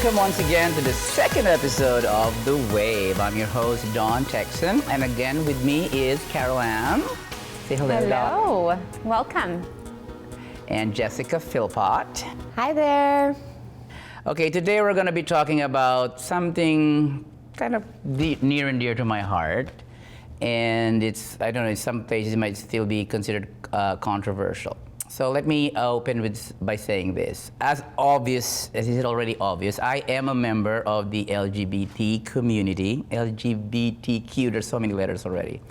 welcome once again to the second episode of The Wave. I'm your host, Dawn Texan, and again with me is Carol Ann. Say hello, Hello, welcome. And Jessica Philpott. Hi there. Okay, today we're going to be talking about something kind of near and dear to my heart. And it's, I don't know, in some places it might still be considered controversial. So let me open by saying this. As obvious, as is already obvious, I am a member of the LGBT community. LGBTQ, there's so many letters already.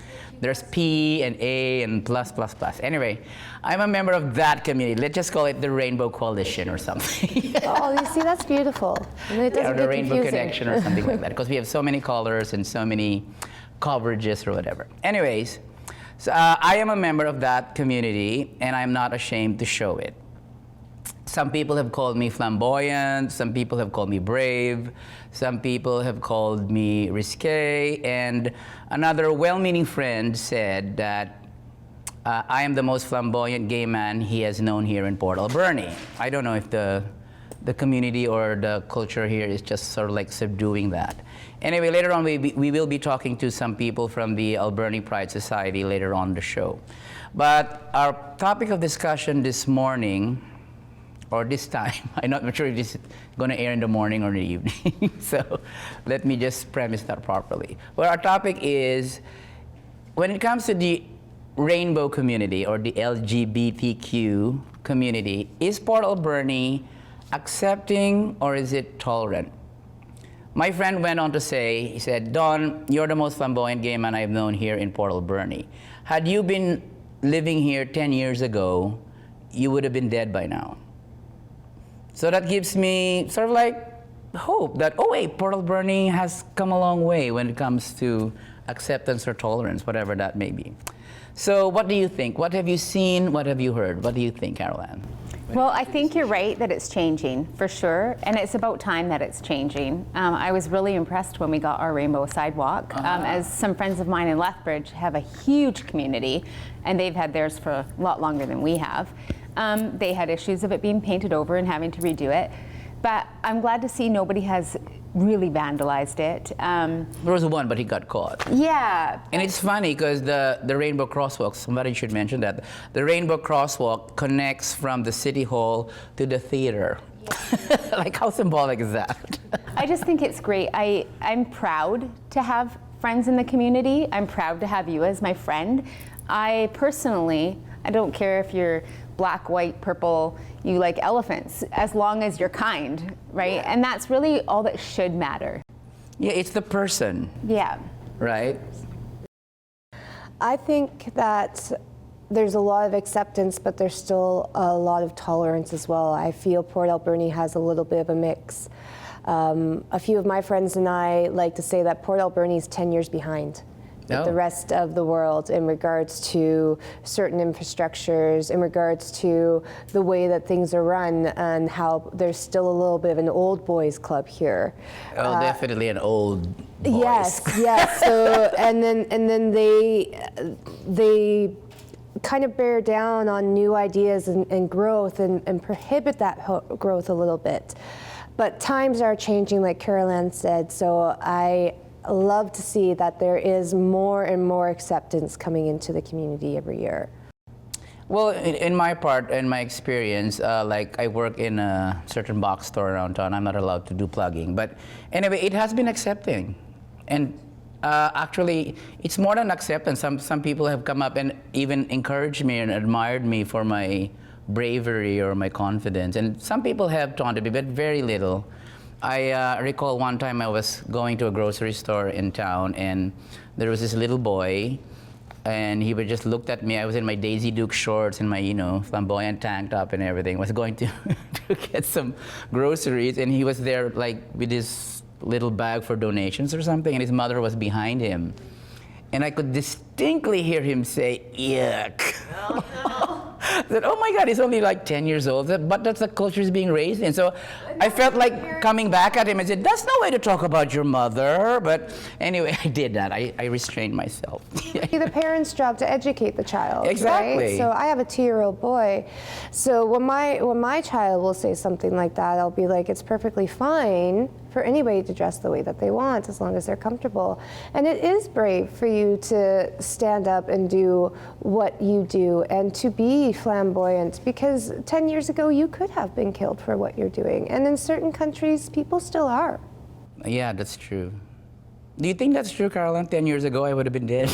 There's P and A and plus, plus, plus. Anyway, I'm a member of that community. Let's just call it the Rainbow Coalition or something. Oh, you see, that's beautiful. And it doesn't Or the get Rainbow confusing. Connection or something like that, because we have so many colors and so many coverages or whatever. Anyways, so I am a member of that community, and I'm not ashamed to show it. Some people have called me flamboyant, some people have called me brave, some people have called me risque, and another well-meaning friend said that I am the most flamboyant gay man he has known here in Port Alberni. I don't know if the community or the culture here is just sort of like subduing that. Anyway, later on we will be talking to some people from the Alberni Pride Society later on the show. But our topic of discussion this morning, or this time, I'm not sure if this is going to air in the morning or in the evening, so let me just premise that properly. But our topic is, when it comes to the rainbow community or the LGBTQ community, is Port Alberni accepting or is it tolerant? My friend went on to say, he said, Don, you're the most flamboyant gay man I've known here in Port Alberni. Had you been living here 10 years ago, you would have been dead by now. So that gives me sort of like hope that, oh wait, Port Alberni has come a long way when it comes to acceptance or tolerance, whatever that may be. So what do you think? What have you seen? What have you heard? What do you think, Carol Ann? Well, I think you're right that it's changing, for sure, and it's about time that it's changing. I was really impressed when we got our rainbow sidewalk, as some friends of mine in Lethbridge have a huge community, and they've had theirs for a lot longer than we have. They had issues of it being painted over and having to redo it, but I'm glad to see nobody has really vandalized it. There was one, but he got caught. Yeah. And it's funny because the rainbow crosswalk, somebody should mention that, the rainbow crosswalk connects from the city hall to the theater. Yeah. Like, how symbolic is that? I just think it's great. I'm proud to have friends in the community. I'm proud to have you as my friend. I personally, I don't care if you're black, white, purple, you like elephants, as long as you're kind, right? Yeah. And that's really all that should matter. Yeah, it's the person. Yeah. Right? I think that there's a lot of acceptance, but there's still a lot of tolerance as well. I feel Port Alberni has a little bit of a mix. A few of my friends and I like to say that Port Alberni is 10 years behind the rest of the world in regards to certain infrastructures, in regards to the way that things are run, and how there's still a little bit of an old boys club here. Oh, definitely an old boys. Yes. So and then they kind of bear down on new ideas and growth and prohibit that growth a little bit. But times are changing, like Carol Ann said. So I love to see that there is more and more acceptance coming into the community every year. Well, in my part, in my experience, like I work in a certain box store around town. I'm not allowed to do plugging, but anyway, it has been accepting, and actually, it's more than acceptance. Some people have come up and even encouraged me and admired me for my bravery or my confidence, and some people have taunted me, but very little. I recall one time I was going to a grocery store in town, and there was this little boy, and he would just looked at me. I was in my Daisy Duke shorts and my, flamboyant tank top and everything. I was going to get some groceries, and he was there like with his little bag for donations or something, and his mother was behind him. And I could distinctly hear him say, yuck. Oh, no. I said, oh my God, he's only like 10 years old. But that's the culture he's being raised in. So I felt like coming back at him and said, that's no way to talk about your mother. But anyway, I did that. I restrained myself. It's the parent's job to educate the child. Exactly. Right? So I have a 2-year-old boy. So when my child will say something like that, I'll be like, it's perfectly fine for anybody to dress the way that they want as long as they're comfortable. And it is brave for you to stand up and do what you do and to be flamboyant, because 10 years ago you could have been killed for what you're doing. And in certain countries, people still are. Yeah, that's true. Do you think that's true, Caroline? 10 years ago, I would have been dead.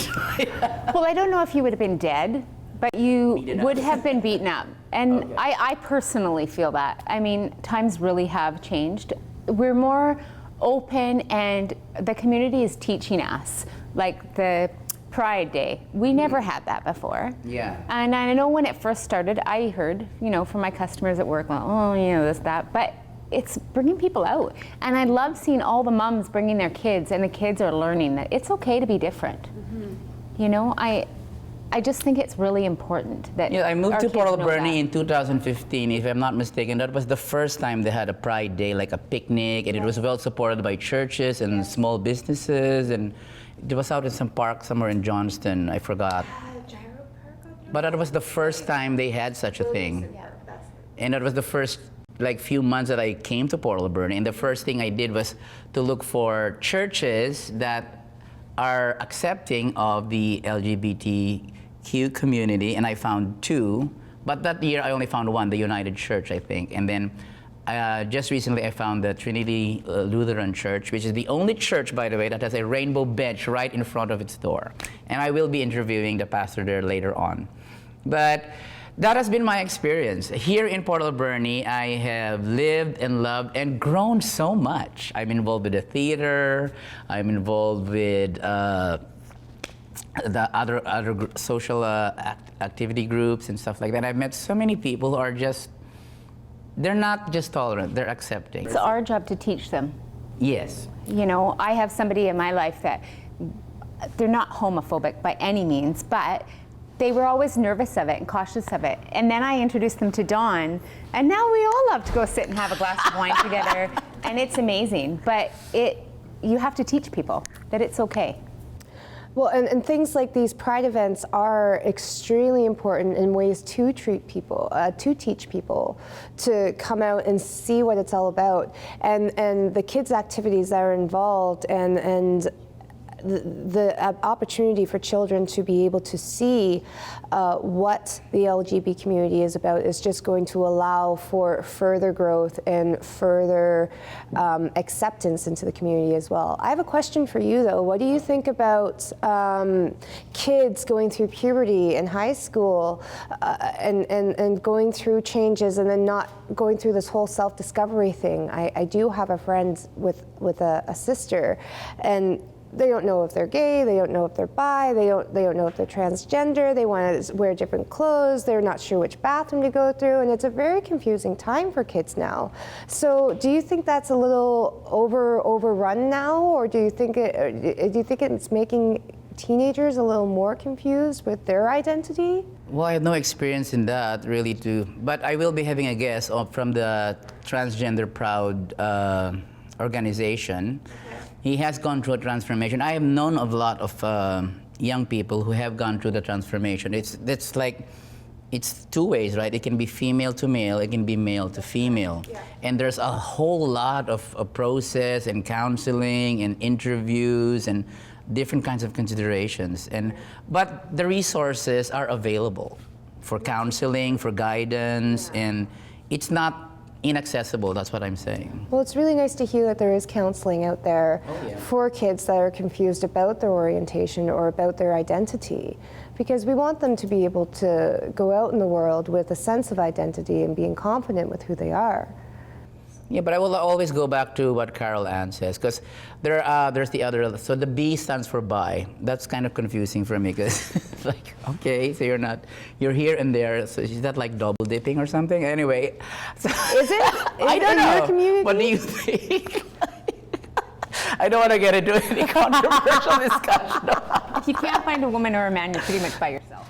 Well, I don't know if you would have been dead, but you would have been beaten up. And Okay. I personally feel that. I mean, times really have changed. We're more open, and the community is teaching us, like the Pride Day. We never had that before. Yeah. And I know when it first started, I heard, from my customers at work, like, oh, this, that. But it's bringing people out. And I love seeing all the moms bringing their kids, and the kids are learning that it's okay to be different. I just think it's really important that Yeah, I moved our to kids Port know Alberni that. in 2015, if I'm not mistaken. That was the first time they had a Pride Day, like a picnic, and it was well supported by churches and small businesses, and it was out in some park somewhere in Johnston. I forgot. But that was the first time they had such a thing. And that was the first few months that I came to Port Alberni, and the first thing I did was to look for churches that are accepting of the LGBTQ community, and I found 2. But that year I only found one, the United Church, I think. And then just recently I found the Trinity Lutheran Church, which is the only church, by the way, that has a rainbow bench right in front of its door. And I will be interviewing the pastor there later on. But that has been my experience. Here in Port Alberni, I have lived and loved and grown so much. I'm involved with the theater. I'm involved with the other social activity groups and stuff like that. I've met so many people who are they're not just tolerant, they're accepting. It's our job to teach them. Yes. I have somebody in my life that they're not homophobic by any means, but they were always nervous of it and cautious of it. And then I introduced them to Dawn, and now we all love to go sit and have a glass of wine together, and it's amazing. But you have to teach people that it's okay. Well, and things like these Pride events are extremely important in ways to treat people, to teach people to come out and see what it's all about, and the kids' activities that are involved, and the opportunity for children to be able to see what the LGBT community is about is just going to allow for further growth and further acceptance into the community as well. I have a question for you though. What do you think about kids going through puberty in high school and going through changes and then not going through this whole self-discovery thing? I do have a friend with a sister, and they don't know if they're gay, they don't know if they're bi, they don't know if they're transgender, they want to wear different clothes, they're not sure which bathroom to go through, and it's a very confusing time for kids now. So do you think that's a little overrun now, or do you think it's making teenagers a little more confused with their identity? Well, I have no experience in that really but I will be having a guest from the Transgender Proud organization. He has gone through a transformation. I have known of a lot of young people who have gone through the transformation. It's two ways, right? It can be female to male, it can be male to female. Yeah. And there's a whole lot of process and counseling and interviews and different kinds of considerations. But the resources are available for counseling, for guidance, and it's not inaccessible, that's what I'm saying. Well, it's really nice to hear that there is counseling out there for kids that are confused about their orientation or about their identity, because we want them to be able to go out in the world with a sense of identity and being confident with who they are. Yeah, but I will always go back to what Carol Ann says, because there's the other, so the B stands for bi. That's kind of confusing for me, because it's like, okay, so you're here and there, so is that like double dipping or something? Anyway. So, is it? I don't know. Your community? What do you think? I don't want to get into any controversial discussion. If you can't find a woman or a man, you're pretty much by yourself.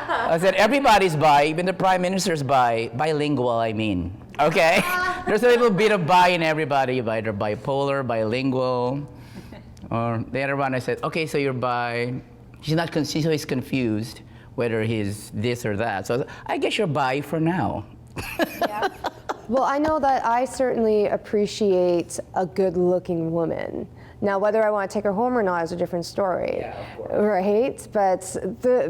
I said, everybody's bi, even the prime minister's bi, bilingual, I mean. Okay? There's a little bit of bi in everybody, either bipolar, bilingual, or the other one I said, okay, so you're bi. He's always confused whether he's this or that. So I guess you're bi for now. Yeah. Well, I know that I certainly appreciate a good-looking woman. Now, whether I want to take her home or not is a different story, right? But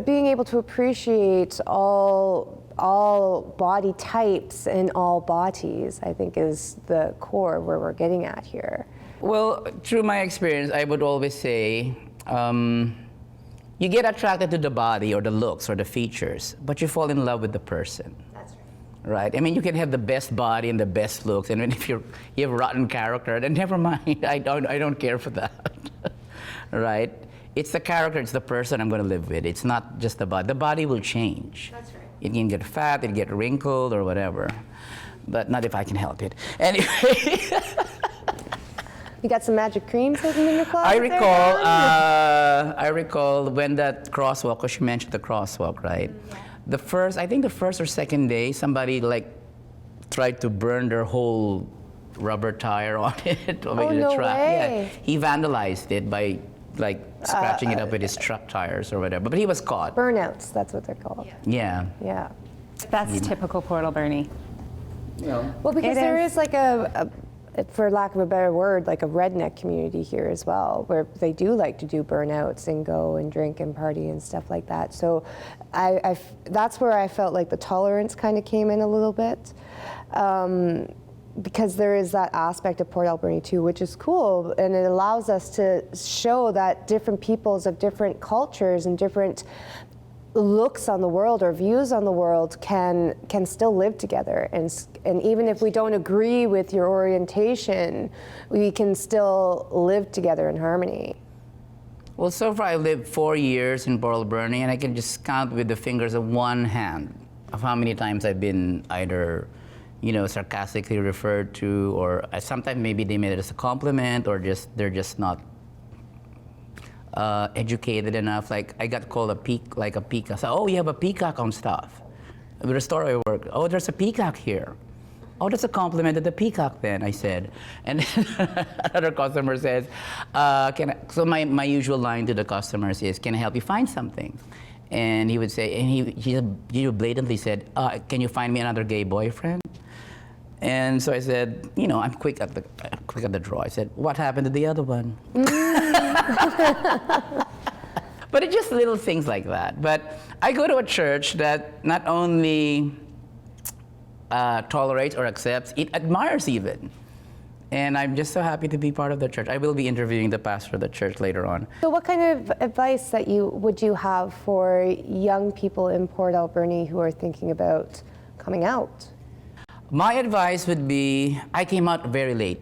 being able to appreciate all body types and all bodies, I think, is the core where we're getting at here. Well, through my experience, I would always say, you get attracted to the body or the looks or the features, but you fall in love with the person. That's right. Right? I mean, you can have the best body and the best looks, and if you have rotten character, then never mind. I don't care for that. Right? It's the character, it's the person I'm going to live with. It's not just the body. The body will change. That's right. It can get fat, it get wrinkled or whatever, but not if I can help it. Anyway. You got some magic creams hidden in your closet? I recall when that crosswalk, because you mentioned the crosswalk, right? Yeah. I think the first or second day, somebody tried to burn their whole rubber tire on it. Oh, no way. Yeah. He vandalized it by scratching it up with his truck tires or whatever, but he was caught. Burnouts, that's what they're called. Yeah. Yeah. That's typical Port Alberni. Yeah. Well, because It there is. is for lack of a better word, like a redneck community here as well, where they do like to do burnouts and go and drink and party and stuff like that. So that's where I felt like the tolerance kind of came in a little bit. Because there is that aspect of Port Alberni too, which is cool, and it allows us to show that different peoples of different cultures and different looks on the world or views on the world can still live together, and even if we don't agree with your orientation, we can still live together in harmony. Well, so far I've lived 4 years in Port Alberni, and I can just count with the fingers of one hand of how many times I've been either, sarcastically referred to, or sometimes maybe they made it as a compliment, or they're just not educated enough. Like I got called a peacock. So, you have a peacock on staff. With the store I work, there's a peacock here. Oh, that's a compliment to the peacock then, I said. And then another customer says, so my usual line to the customers is, can I help you find something? And he would say, and he blatantly said, can you find me another gay boyfriend? And so I said, I'm quick at the draw. I said, what happened to the other one? But it's just little things like that. But I go to a church that not only tolerates or accepts, it admires even. And I'm just so happy to be part of the church. I will be interviewing the pastor of the church later on. So what kind of advice would you have for young people in Port Alberni who are thinking about coming out? My advice would be, I came out very late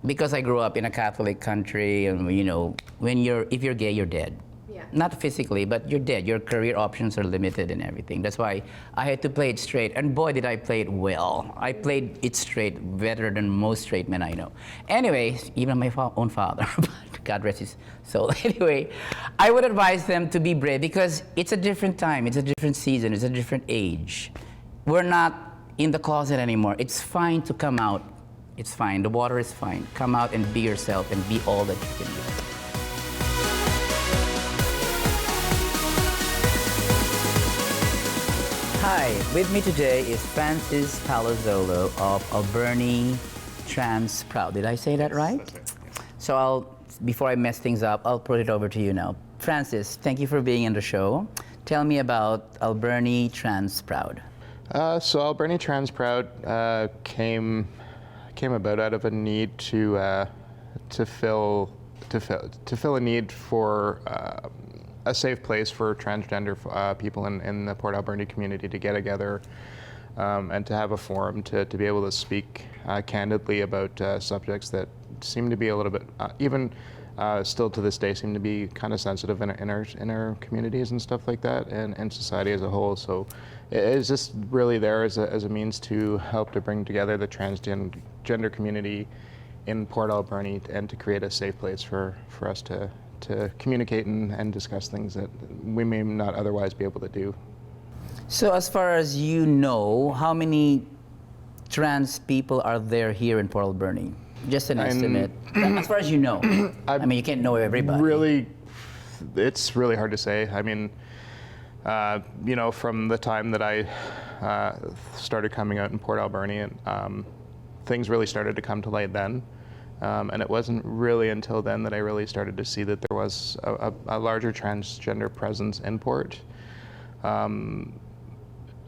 because I grew up in a Catholic country, and if you're gay, you're dead. Yeah. Not physically, but you're dead. Your career options are limited and everything. That's why I had to play it straight, and boy, did I play it well. I played it straight better than most straight men I know. Anyways, even my own father, God rest his soul. Anyway, I would advise them to be brave because it's a different time, it's a different season, it's a different age. We're not in the closet anymore. It's fine to come out. It's fine. The water is fine. Come out and be yourself and be all that you can be. Hi, with me today is Francis Palazolo of Alberni Trans Proud. Did I say that right? So before I mess things up, I'll put it over to you now. Francis, thank you for being on the show. Tell me about Alberni Trans Proud. So Alberni Trans Proud came about out of a need to fill a need for a safe place for transgender people in the Port Alberni community to get together and to have a forum to be able to speak candidly about subjects that seem to be a little bit even still to this day seem to be kind of sensitive in our communities and stuff like that, and society as a whole. So it's just really there as a means to help to bring together the transgender community in Port Alberni and to create a safe place for us to communicate and discuss things that we may not otherwise be able to do. So as far as you know, how many trans people are there here in Port Alberni? Just an estimate. As far as you know. I mean, you can't know everybody. Really, it's really hard to say. I mean, you know, from the time that I started coming out in Port Alberni, things really started to come to light then. And it wasn't really until then that I really started to see that there was a larger transgender presence in Port. And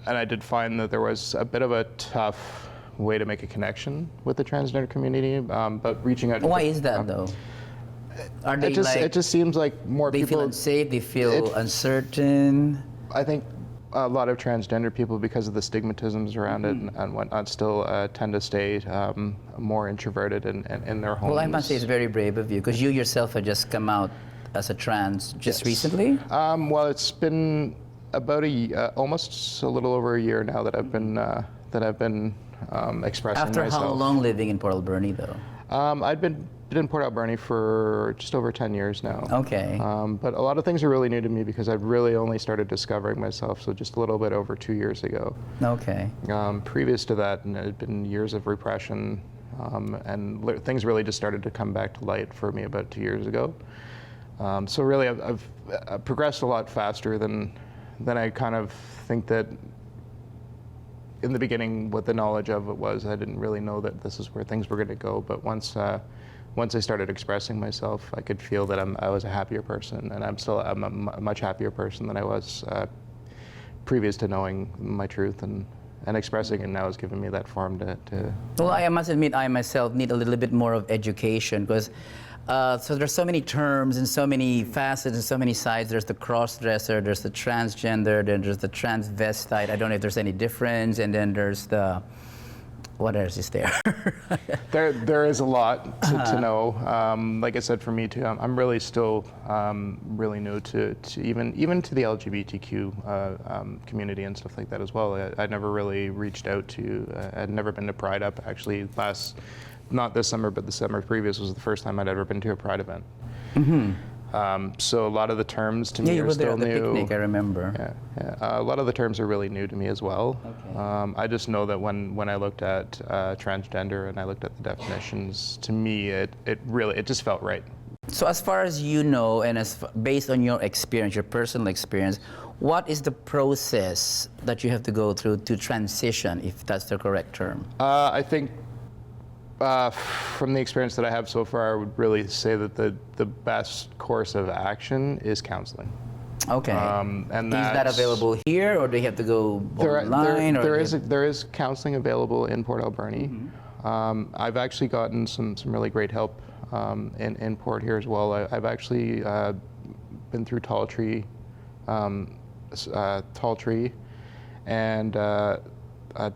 I did find that there was a bit of a tough way to make a connection with the transgender community, but reaching out. Why is that though? Are they it just seems like more they people feel unsafe, they feel uncertain? I think a lot of transgender people, because of the stigmatisms around it and whatnot, still tend to stay more introverted in their homes. Well, I must say it's very brave of you, because you yourself have just come out as a trans just recently? Well, it's been about almost a little over a year now that I've been expressing After myself. how long living in Port Alberni though? I'd been in Port Alberni for just over 10 years now. Okay. But a lot of things are really new to me because I've really only started discovering myself, so just a little bit over 2 years ago. Okay. Previous to that, and it had been years of repression, and things really just started to come back to light for me about 2 years ago. So really, I've progressed a lot faster than I kind of think that in the beginning what the knowledge of it was. I didn't really know that this is where things were going to go, but once I started expressing myself, I could feel that I was a happier person, and I'm a much happier person than I was previous to knowing my truth, and expressing it now has given me that form to. Well, I must admit, I myself need a little bit more of education, because so there's so many terms and so many facets and so many sides. There's the cross-dresser, there's the transgender, then there's the transvestite. I don't know if there's any difference, and then there's the, what else is there? There is a lot to know. Like I said, for me too, I'm really still really new to even to the LGBTQ community and stuff like that as well. I never really reached out to. I'd never been to Pride Up actually. Not this summer, but the summer previous was the first time I'd ever been to a Pride event. Mm-hmm. So a lot of the terms to me are still new. Yeah, you were there at the picnic, I remember. Yeah. A lot of the terms are really new to me as well. Okay. I just know that when I looked at transgender and I looked at the definitions, to me it just felt right. So as far as you know, and based on your experience, your personal experience, what is the process that you have to go through to transition, if that's the correct term? I think from the experience that I have so far, I would really say that the best course of action is counseling. Okay. And is that available here, or do you have to go online? There is counseling available in Port Alberni. Mm-hmm. I've actually gotten some really great help in Port here as well. I've actually been through Tall Tree, and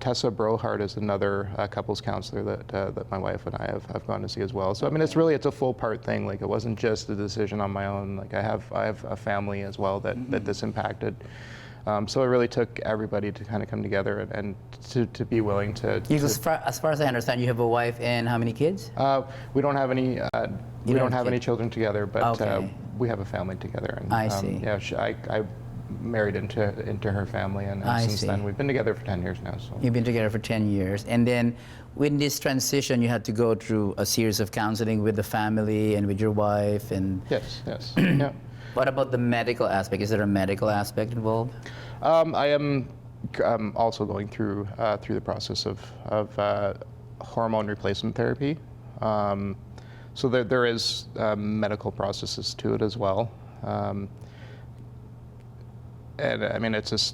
Tessa Brohart is another couples counselor that my wife and I have gone to see as well. So I mean, it's a full part thing. Like, it wasn't just a decision on my own. Like, I have a family as well that this impacted. So it really took everybody to kind of come together and to be willing to. As far as I understand, you have a wife and how many kids? We don't have any. We don't have any children together, but we have a family together. And, I see. Yeah, I married into her family, and since then we've been together for 10 years now. So you've been together for 10 years, and then with this transition, you had to go through a series of counseling with the family and with your wife, and yes, yeah. What about the medical aspect? Is there a medical aspect involved? I am also going through the process of hormone replacement therapy. So there is medical processes to it as well. And I mean, it's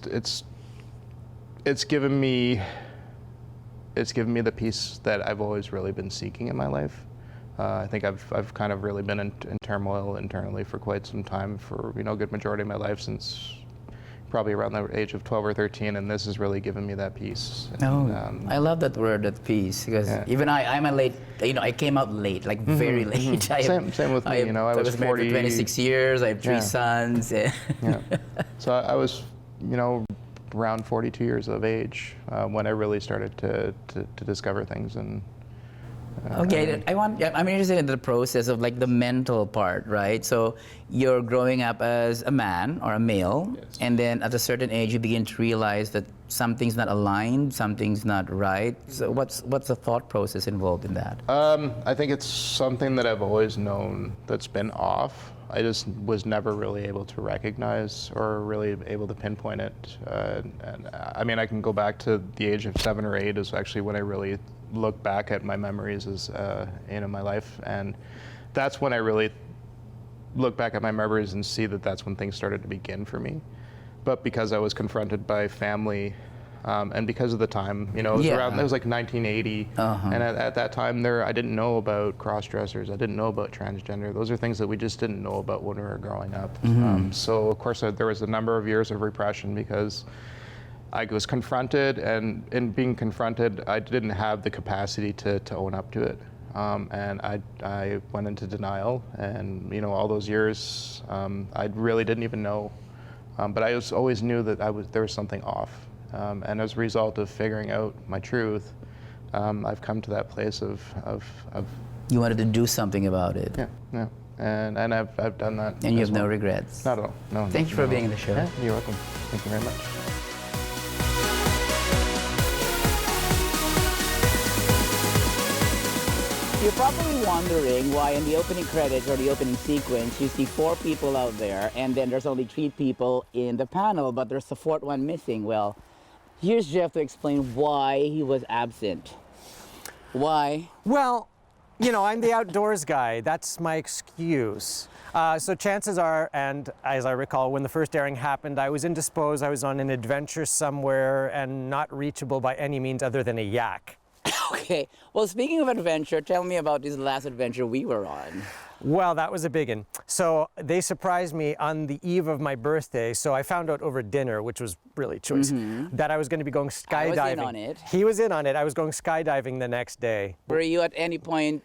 given me the peace that I've always really been seeking in my life. I think I've kind of really been in turmoil internally for quite some time, for a good majority of my life, since probably around the age of 12 or 13, and this has really given me that peace. And, I love that word, that peace, because even I'm a late, I came out late, like very late. Mm-hmm. Same with me, I was married 40, for 26 years, I have 3 sons. Yeah. So I was, around 42 years of age when I really started to discover things, and Okay, I'm interested in the process of like the mental part, right? So you're growing up as a man or a male, Yes. and then at a certain age you begin to realize that something's not aligned, something's not right. So what's the thought process involved in that? I think it's something that I've always known that's been off. I just was never really able to recognize or really able to pinpoint it. And I mean, I can go back to the age of 7 or 8 is actually when I really look back at my memories as in my life, and that's when I really look back at my memories and see that that's when things started to begin for me. But because I was confronted by family, and because of the time, you know, it was like 1980, and at that time I didn't know about cross-dressers, I didn't know about transgender. Those are things that we just didn't know about when we were growing up. So of course there was a number of years of repression because I was confronted, and in being confronted, I didn't have the capacity to own up to it. And I went into denial, and you know, all those years, I really didn't even know. But I always knew that there was something off. And as a result of figuring out my truth, I've come to that place of You wanted to do something about it. yeah. And I've done that. And you as have no well. regrets. Not at all. No. Thank you for being in the show. Yeah, you're welcome. Thank you very much. You're probably wondering why in the opening credits or the opening sequence you see 4 people out there and then there's only 3 people in the panel, but there's the 4th one missing. Well, here's Jeff to explain why he was absent. Why? Well, you know, I'm the outdoors guy. That's my excuse. So chances are, and as I recall, when the first airing happened, I was indisposed. I was on an adventure somewhere and not reachable by any means other than a yak. Okay, well, speaking of adventure, tell me about this last adventure we were on. Well, that was a big one. So they surprised me on the eve of my birthday. So I found out over dinner, which was really choice, that I was going to be going skydiving. I was in on it. He was in on it. I was going skydiving the next day. Were you at any point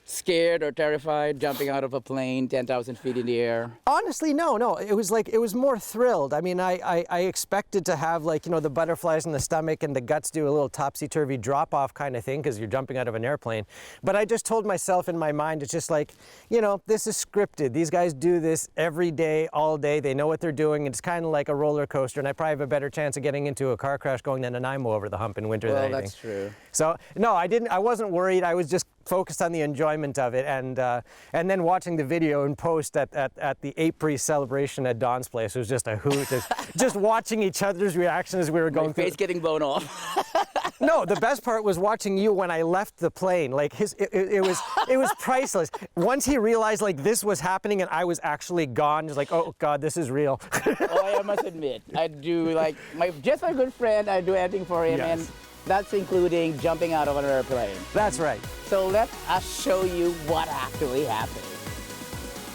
scared or terrified jumping out of a plane 10,000 feet in the air? Honestly, no. It was more thrilled. I mean, I expected to have, like, you know, the butterflies in the stomach and the guts do a little topsy-turvy drop-off kind of thing because you're jumping out of an airplane. But I just told myself in my mind, it's just like, you know, this is scripted. These guys do this every day, all day. They know what they're doing. It's kind of like a roller coaster, and I probably have a better chance of getting into a car crash going than an IMO over the hump in winter than anything. Well, that's true. So, no, I wasn't worried. I was just focused on the enjoyment of it, and then watching the video in post at the April celebration at Don's place was just a hoot. Just watching each other's reactions as we were going My through. face getting blown off. No, the best part was watching you when I left the plane. Like it was priceless. Once he realized like this was happening and I was actually gone, he's like, oh God, this is real. Oh, I must admit, I do like just my good friend. I do anything for him, Yes. and that's including jumping out of an airplane. That's right. So let us show you what actually happened.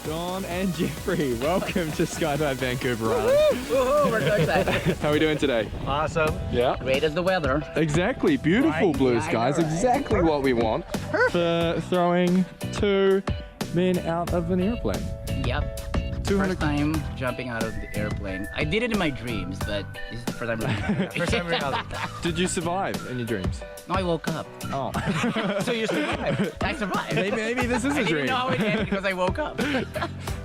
Dawn and Jeffrey, welcome to Skydive Vancouver Island. Woohoo, we're so excited. How are we doing today? Awesome. Yeah. Great as the weather. Exactly, beautiful Right, blue yeah, I skies, know, right? exactly what we want for throwing 2 men out of an airplane. Yep. 200 First time jumping out of the airplane. I did it in my dreams, but this is the first time. First time we got it. Did you survive in your dreams? No, I woke up. Oh. So you survived. I survived. Maybe this is I a didn't dream. know how it ended because I woke up.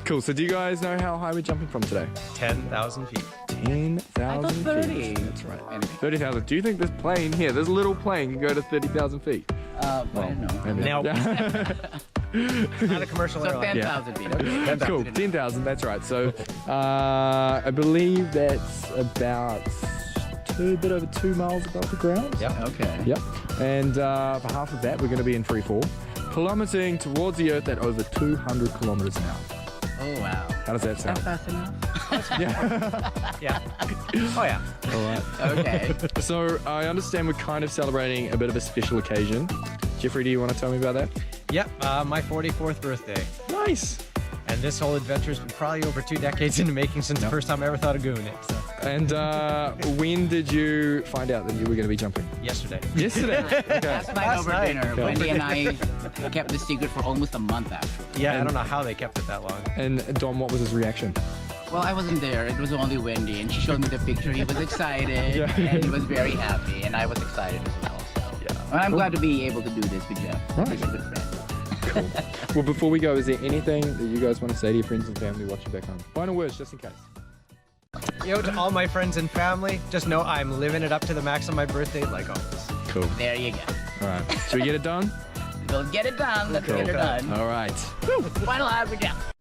Cool, so do you guys know how high we're jumping from today? 10,000 feet. 10,000 I thought 30. feet. That's right. Anyway, 30,000. Do you think this plane here, this little plane, can go to 30,000 feet? I don't know. Maybe. Now- Not a commercial So airline. 10,000 feet. Okay. Cool, 10,000, that's right. So I believe that's about a bit over 2 miles above the ground. Yep. Okay. Yep. And for half of that, we're going to be in free fall, plummeting towards the Earth at over 200 kilometers an hour. Oh, wow. How does that Is that sound? fast enough? Yeah. Oh yeah. All right. Okay. So I understand we're kind of celebrating a bit of a special occasion. Jeffrey, do you want to tell me about that? Yep, my 44th birthday. Nice. And this whole adventure's been probably over 2 decades in the making since the first time I ever thought of doing it. So, And when did you find out that you were going to be jumping? yesterday. Yesterday. Okay. Last night over night. dinner, Wendy and I kept the secret for almost a month, actually. Yeah, I don't know how they kept it that long. And Don, what was his reaction? Well, I wasn't there. It was only Wendy, and she showed me the picture. He was excited, and he was very happy, and I was excited as well. So. And I'm glad to be able to do this with Jeff. Right. He's a good friend. Well, before we go, is there anything that you guys want to say to your friends and family watching back home? Final words, just in case. Yo, to all my friends and family, just know I'm living it up to the max on my birthday like always. Cool. There you go. All right. Should we get it done? We'll get it done. Let's get it done. All right. Final ad with Jeff.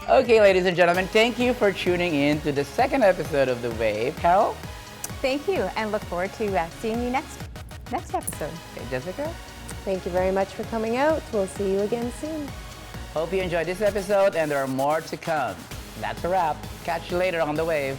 Okay, ladies and gentlemen, thank you for tuning in to the second episode of The Wave. Carol? Thank you, and look forward to seeing you next episode. Okay, Jessica? Thank you very much for coming out. We'll see you again soon. Hope you enjoyed this episode and there are more to come. That's a wrap. Catch you later on The Wave.